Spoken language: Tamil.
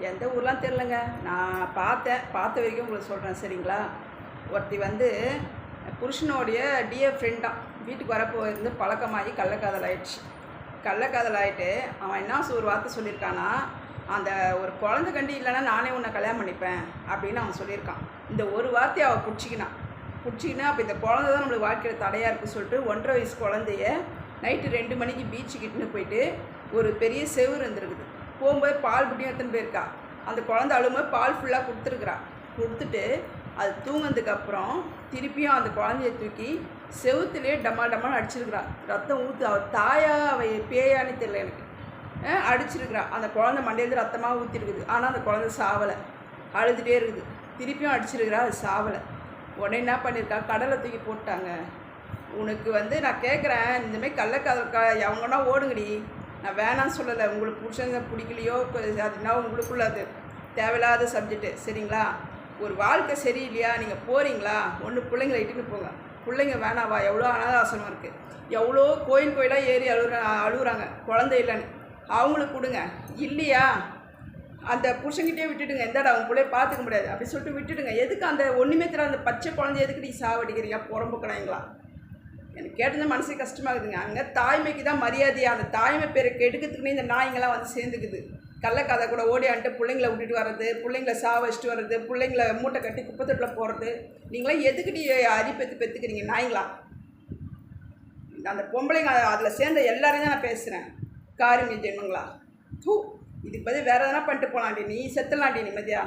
எந்த ஊர்லாம் தெரிலங்க. நான் பார்த்த வரைக்கும் உங்களுக்கு சொல்கிறேன் சரிங்களா. ஒருத்தி வந்து புருஷனோடைய டியர் ஃப்ரெண்டாம். வீட்டுக்கு வரப்போ இருந்து பழக்கமாகி கள்ளக்காதல் ஆயிடுச்சு. கள்ளக்காதல் ஆகிட்டு அவன் என்ன ஒரு வார்த்தை சொல்லியிருக்கானா, அந்த ஒரு குழந்தை கண்டி இல்லைன்னா நானே உன்னை கல்யாணம் பண்ணிப்பேன் அப்படின்னு அவன் சொல்லியிருக்கான். இந்த ஒரு வார்த்தையை அவள் பிடிச்சிக்கினா அப்போ இந்த குழந்தை தான் நம்மளுக்கு வாழ்க்கையில் தடையாக இருக்குன்னு சொல்லிட்டு 1.5 வயசு குழந்தைய நைட்டு 2 மணிக்கு பீச்சுக்கிட்டுன்னு போயிட்டு ஒரு பெரிய செவுறு இருந்துருக்குது. போகும்போது பால் புட்டியும் எடுத்துன்னு போயிருக்கா. அந்த குழந்தை அழும்போது பால் ஃபுல்லாக கொடுத்துட்டு அது தூங்கினதுக்கப்புறம் திருப்பியும் அந்த குழந்தைய தூக்கி செவுத்துலேயே டமால் அடிச்சிருக்கிறா. ரத்தம் ஊற்று. அவள் தாயா அவள் பேயான்னு தெரியல எனக்கு. அடிச்சிருக்கிறா. அந்த குழந்தை மண்டையிலேருந்து ரத்தமாக ஊற்றிருக்குது. ஆனால் அந்த குழந்தை சாவலை, அழுதுகிட்டே இருக்குது. திருப்பியும் அடிச்சிருக்கிறா, அது சாவலை. உடனே என்ன பண்ணியிருக்கா, கடலை தூக்கி போட்டாங்க. உனக்கு வந்து நான் கேட்குறேன், இந்தமாரி கள்ளக்காதல் அவங்கன்னா ஓடுங்கடி. நான் வேணான்னு சொல்லலை. உங்களுக்கு புருஷங்க பிடிக்கலையோ அதுனா உங்களுக்குள்ள அது தேவையில்லாத சப்ஜெக்ட்டு சரிங்களா. ஒரு வாழ்க்கை சரியில்லையா, நீங்கள் போகிறீங்களா, ஒன்று பிள்ளைங்களை இட்டுன்னு போங்க. பிள்ளைங்க வேணாவா, எவ்வளோ அனாத ஆசிரமம் இருக்குது, எவ்வளோ கோயிலாக ஏறி அழுகுறாங்க குழந்தை இல்லைன்னு. அவங்களுக்கு கொடுங்க. இல்லையா அந்த புருஷங்கிட்டே விட்டுடுங்க. எந்தாடா அவங்க பிள்ளைய பார்த்துக்க முடியாது அப்படி சொல்லிட்டு விட்டுடுங்க. எதுக்கு அந்த ஒன்றுமே தெரியாத அந்த பச்சை குழந்தை எதுக்கு நீ சாவடிக்கிறீங்க புறம்புக்கடாங்களா. எனக்கு கேட்டது மனசே கஷ்டமாகுதுங்க. அங்கே தாய்மைக்கு தான் மரியாதையாக அந்த தாய்மை பேரை கெடுக்கிறதுக்குன்னே இந்த நாய்ங்களாம் வந்து சேர்ந்துக்குது. கள்ளக்காதை கூட ஓடியான்ட்டு பிள்ளைங்களை விட்டுட்டு வர்றது, பிள்ளைங்களை வச்சுட்டு வர்றது, பிள்ளைங்களை மூட்டை கட்டி குப்பத்தொட்டில் போடுறது. நீங்களாம் எதுக்கிட்டி பெற்றுக்கிறீங்க நாய்ங்களா. அந்த பொம்பளைங்க அதில் சேர்ந்த எல்லாரையும் தான் நான் பேசுகிறேன். காரியம் ஜென்மங்களா. இதுக்கு பதில் வேறு எதனா பண்ணிட்டு போகலாண்டி, நீ செத்துலாண்டி நிம்மதியா.